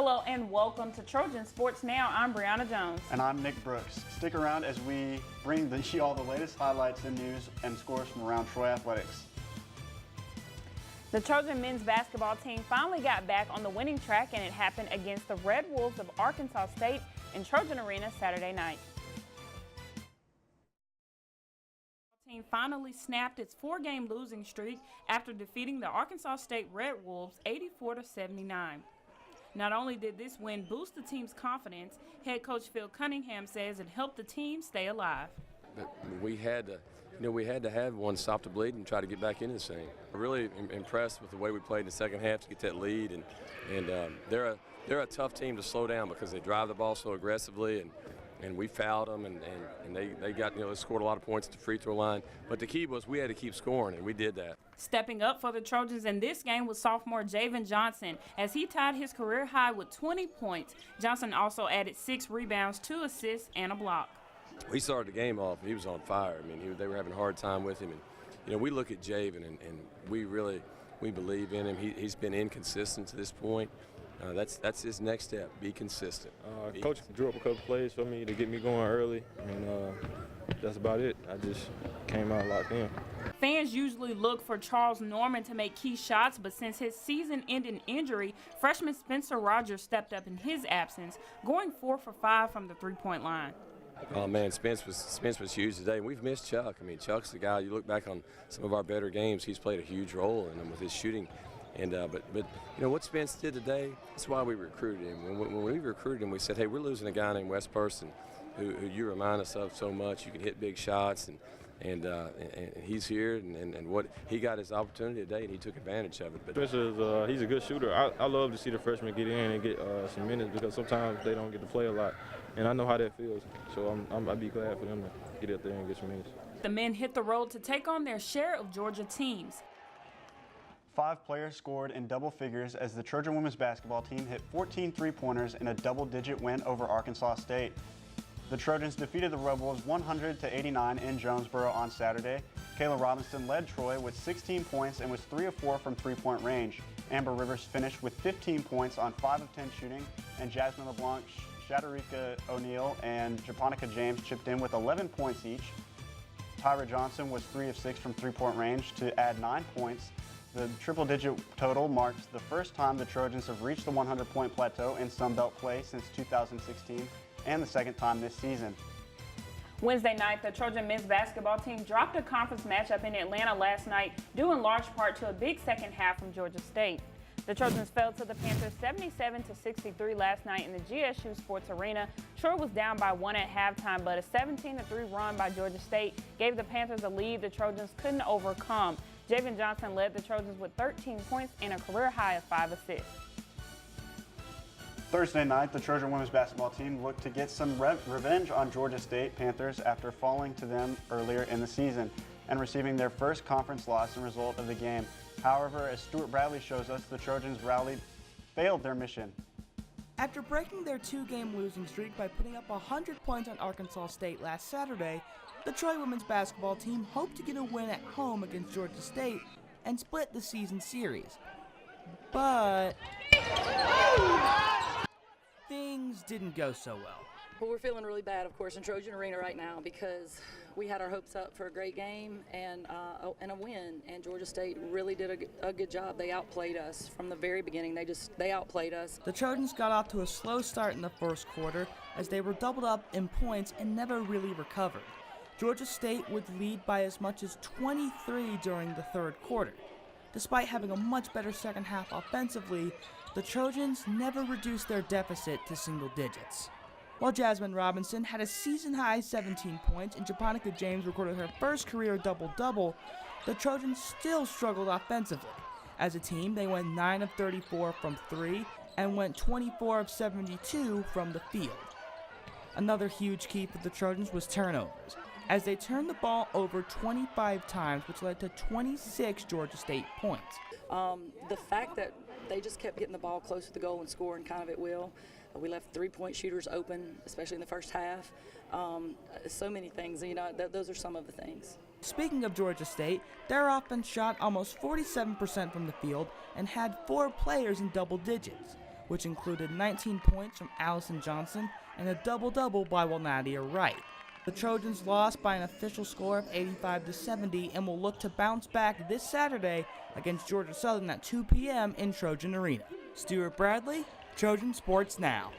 Hello and welcome to Trojan Sports Now. I'm Briana Jones. And I'm Nick Brooks. Stick around as we bring you all the latest highlights and news and scores from around Troy Athletics. The Trojan men's basketball team finally got back on the winning track, and it happened against the Red Wolves of Arkansas State in Trojan Arena Saturday night. The team finally snapped its four-game losing streak after defeating the Arkansas State Red Wolves 84-79. Not only did this win boost the team's confidence, head coach Phil Cunningham says it helped the team stay alive. We had to have one stop the bleed and try to get back into this thing. I'm really impressed with the way we played in the second half to get that lead, and they're a tough team to slow down because they drive the ball so aggressively, and we fouled them, and they got, they scored a lot of points at the free throw line. But the key was we had to keep scoring, and we did that. Stepping up for the Trojans in this game was sophomore Javen Johnson, as he tied his career high with 20 points. Johnson also added 6 rebounds, 2 assists, and a block. We started the game off, he was on fire. I mean, they were having a hard time with him. And, we look at Javen, and we believe in him. He's been inconsistent to this point. That's his next step, be consistent. Coach drew up a couple plays for me to get me going early, and that's about it. I just came out locked in. Fans usually look for Charles Norman to make key shots, but since his season-ending injury, freshman Spencer Rogers stepped up in his absence, going 4 for 5 from the three-point line. Oh man, Spence was huge today, and we've missed Chuck. I mean, Chuck's the guy. You look back on some of our better games; he's played a huge role in them with his shooting. And but what Spence did today, that's why we recruited him. When we recruited him, we said, hey, we're losing a guy named Wes Person, who you remind us of so much. You can hit big shots, and he's here, and what he got his opportunity today, and he took advantage of it. But Spencer, he's a good shooter. I love to see the freshmen get in and get some minutes, because sometimes they don't get to play a lot, and I know how that feels. So I'd be glad for them to get up there and get some minutes. The men hit the road to take on their share of Georgia teams. 5 players scored in double figures as the Trojan women's basketball team hit 14 three-pointers in a double-digit win over Arkansas State. The Trojans defeated the Red Wolves 100-89 in Jonesboro on Saturday. Kayla Robinson led Troy with 16 points and was 3 of 4 from three-point range. Amber Rivers finished with 15 points on 5 of 10 shooting, and Jasmine LeBlanc, Shatarika O'Neal, and Japonica James chipped in with 11 points each. Tyra Johnson was 3 of 6 from three-point range to add 9 points. The triple-digit total marks the first time the Trojans have reached the 100-point plateau in Sun Belt play since 2016, and the second time this season. Wednesday night, the Trojan men's basketball team dropped a conference matchup in Atlanta last night, due in large part to a big second half from Georgia State. The Trojans fell to the Panthers 77-63 last night in the GSU Sports Arena. Troy was down by 1 at halftime, but a 17-3 run by Georgia State gave the Panthers a lead the Trojans couldn't overcome. Javen Johnson led the Trojans with 13 points and a career high of 5 assists. Thursday night, the Trojan women's basketball team looked to get some revenge on Georgia State Panthers after falling to them earlier in the season and receiving their first conference loss as a result of the game. However, as Stuart Bradley shows us, the Trojans failed their mission. After breaking their 2-game losing streak by putting up 100 points on Arkansas State last Saturday, the Troy women's basketball team hoped to get a win at home against Georgia State and split the season series. But things didn't go so well. Well, we're feeling really bad, of course, in Trojan Arena right now, because we had our hopes up for a great game and a win, and Georgia State really did a good job. They outplayed us from the very beginning. They outplayed us. The Trojans got off to a slow start in the first quarter as they were doubled up in points and never really recovered. Georgia State would lead by as much as 23 during the third quarter. Despite having a much better second half offensively, the Trojans never reduced their deficit to single digits. While Jasmine Robinson had a season-high 17 points and Japonica James recorded her first career double-double, the Trojans still struggled offensively. As a team, they went 9 of 34 from 3 and went 24 of 72 from the field. Another huge key for the Trojans was turnovers, as they turned the ball over 25 times, which led to 26 Georgia State points. The fact that they just kept getting the ball close to the goal and scoring kind of at will. We left three-point shooters open, especially in the first half. So many things, those are some of the things. Speaking of Georgia State, their offense shot almost 47% from the field and had 4 players in double digits. which included 19 points from Allison Johnson and a double-double by Nadia Wright. The Trojans lost by an official score of 85-70 and will look to bounce back this Saturday against Georgia Southern at 2 p.m. in Trojan Arena. Stuart Bradley, Trojan Sports Now.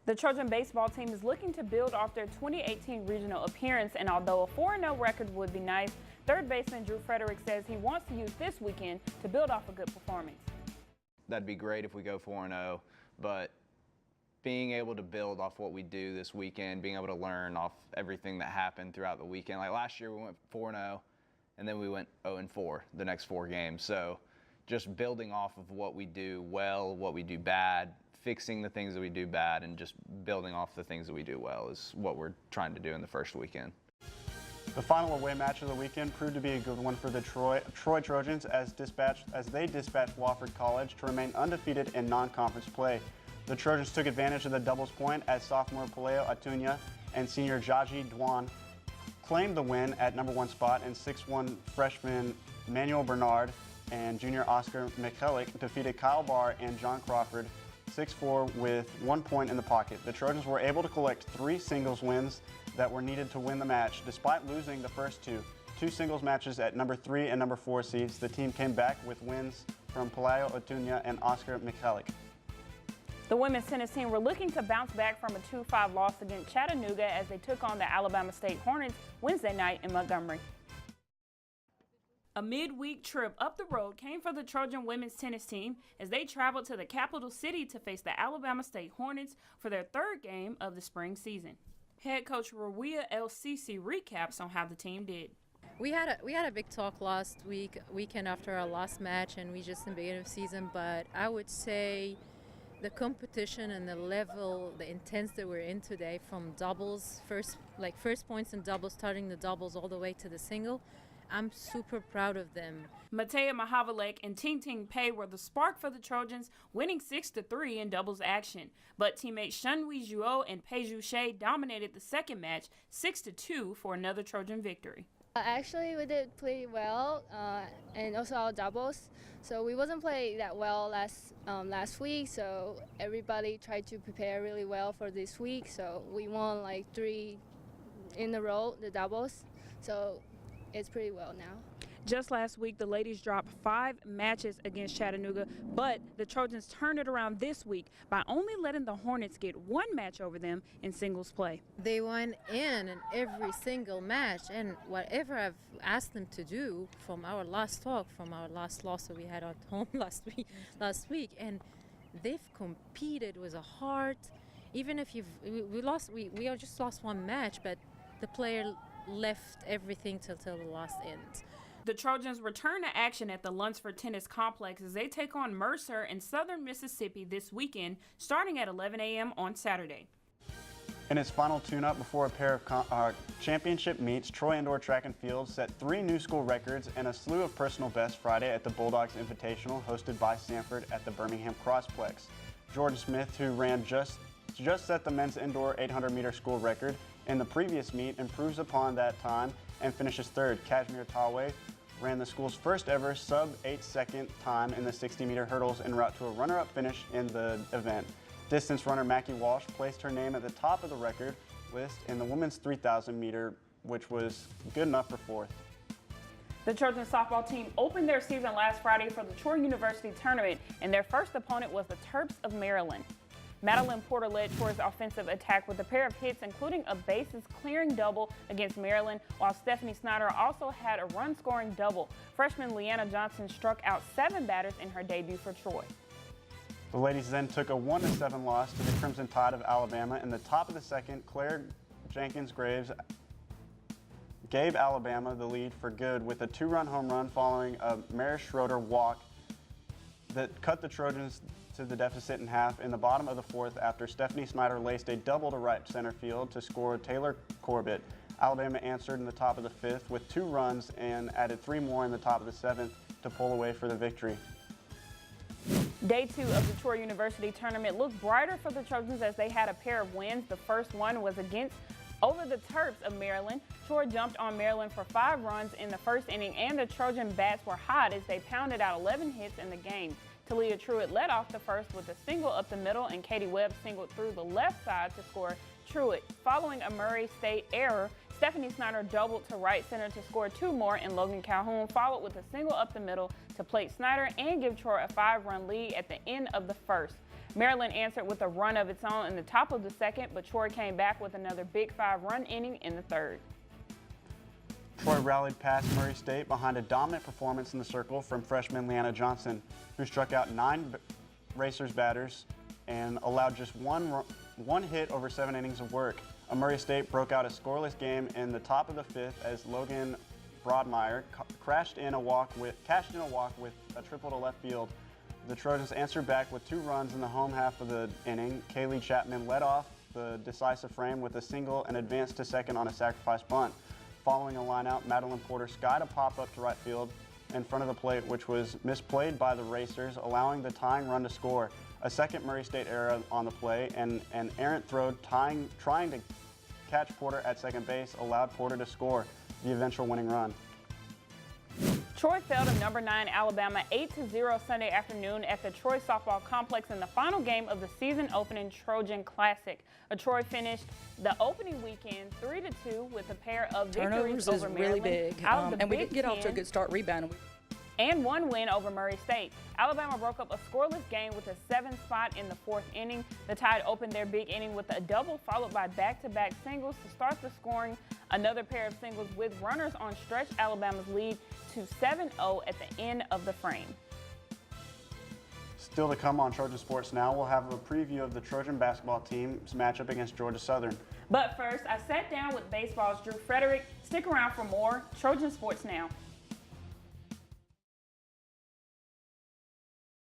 The Trojan baseball team is looking to build off their 2018 regional appearance, and although a 4-0 record would be nice, third baseman Drew Frederick says he wants to use this weekend to build off a good performance. That'd be great if we go 4-0, but being able to build off what we do this weekend, being able to learn off everything that happened throughout the weekend. Like last year we went 4-0, and then we went 0-4 the next 4 games. So just building off of what we do well, what we do bad, fixing the things that we do bad, and just building off the things that we do well is what we're trying to do in the first weekend. The final away match of the weekend proved to be a good one for the Troy Trojans as they dispatched Wofford College to remain undefeated in non-conference play. The Trojans took advantage of the doubles point as sophomore Paleo Atunya and senior Jaji Dwan claimed the win at number 1 spot, and 6'1" freshman Manuel Bernard and junior Oscar Michalik defeated Kyle Barr and John Crawford 6'4" with 1 point in the pocket. The Trojans were able to collect 3 singles wins that were needed to win the match. Despite losing the first two singles matches at number 3 and number 4 seeds, the team came back with wins from Paleo Atunya and Oscar Michalik. The women's tennis team were looking to bounce back from a 2-5 loss against Chattanooga as they took on the Alabama State Hornets Wednesday night in Montgomery. A midweek trip up the road came for the Trojan women's tennis team as they traveled to the capital city to face the Alabama State Hornets for their 3rd game of the spring season. Head coach Rawia El-Sisi recaps on how the team did. We had a big talk last weekend after our last match, and we just in the beginning of the season, but I would say the competition and the level, the intense that we're in today, from doubles, first points in doubles, starting the doubles all the way to the single, I'm super proud of them. Matea Mahavalek and Ting Ting Pei were the spark for the Trojans, winning 6-3 in doubles action. But teammates Shenhui Zhuo and Pei Zhu dominated the second match 6-2 for another Trojan victory. Actually, we did play well, and also our doubles. So we wasn't playing that well last week. So everybody tried to prepare really well for this week. So we won like 3 in a row, the doubles. So it's pretty well now. Just last week, the ladies dropped 5 matches against Chattanooga, but the Trojans turned it around this week by only letting the Hornets get 1 match over them in singles play. They went in every single match, and whatever I've asked them to do from our last talk, from our last loss that we had at home last week, and they've competed with a heart. Even if we just lost 1 match, but the player left everything till the last end. The Trojans return to action at the Lunsford Tennis Complex as they take on Mercer in Southern Mississippi this weekend, starting at 11 a.m. on Saturday. In its final tune-up before a pair of championship meets, Troy Indoor Track and Field set 3 new school records and a slew of personal bests Friday at the Bulldogs Invitational hosted by Sanford at the Birmingham Crossplex. Jordan Smith, who ran just set the men's indoor 800-meter school record in the previous meet, improves upon that time and finishes 3rd. Kashmir Talway ran the school's first ever sub-8-second time in the 60-meter hurdles en route to a runner-up finish in the event. Distance runner Mackie Walsh placed her name at the top of the record list in the women's 3,000-meter, which was good enough for 4th. The Trojan softball team opened their season last Friday for the Troy University tournament, and their first opponent was the Terps of Maryland. Madeline Porter led Troy's offensive attack with a pair of hits, including a bases-clearing double against Maryland, while Stephanie Snyder also had a run-scoring double. Freshman Leanna Johnson struck out 7 batters in her debut for Troy. The ladies then took a 1-7 loss to the Crimson Tide of Alabama. In the top of the second, Claire Jenkins-Graves gave Alabama the lead for good with a 2-run home run following a Mary Schroeder walk that cut the Trojans to the deficit in half in the bottom of the 4th after Stephanie Snyder laced a double to right center field to score Taylor Corbett. Alabama answered in the top of the 5th with 2 runs and added 3 more in the top of the 7th to pull away for the victory. Day 2 of the Troy University tournament looked brighter for the Trojans as they had a pair of wins. The first one was over the Terps of Maryland. Troy jumped on Maryland for 5 runs in the first inning, and the Trojan bats were hot as they pounded out 11 hits in the game. Talia Truitt led off the first with a single up the middle, and Katie Webb singled through the left side to score. Truitt, following a Murray State error, Stephanie Snyder doubled to right center to score 2 more, and Logan Calhoun followed with a single up the middle to plate Snyder and give Troy a 5-run lead at the end of the first. Maryland answered with a run of its own in the top of the second, but Troy came back with another big 5-run inning in the third. Troy rallied past Murray State behind a dominant performance in the circle from freshman Leanna Johnson, who struck out 9 Racers batters and allowed just one hit over 7 innings of work. Murray State broke out a scoreless game in the top of the 5th as Logan Broadmeyer cashed in a walk with a triple to left field. The Trojans answered back with 2 runs in the home half of the inning. Kaylee Chapman led off the decisive frame with a single and advanced to second on a sacrifice bunt. Following a lineout, Madeline Porter skied a pop-up to right field in front of the plate, which was misplayed by the Racers, allowing the tying run to score. A second Murray State error on the play and an errant throw trying to catch Porter at second base allowed Porter to score the eventual winning run. Troy fell to number 9 Alabama 8-0 Sunday afternoon at the Troy softball complex in the final game of the season-opening Trojan Classic. Troy finished the opening weekend 3-2 with a pair of victories Turnovers over is Maryland. really big, and we did get off to a good start rebounding. And 1 win over Murray State. Alabama broke up a scoreless game with a 7th spot in the 4th inning. The Tide opened their big inning with a double followed by back-to-back singles to start the scoring. Another pair of singles with runners on stretch Alabama's lead to 7-0 at the end of the frame. Still to come on Trojan Sports Now, we'll have a preview of the Trojan basketball team's matchup against Georgia Southern. But first, I sat down with baseball's Drew Frederick. Stick around for more Trojan Sports Now.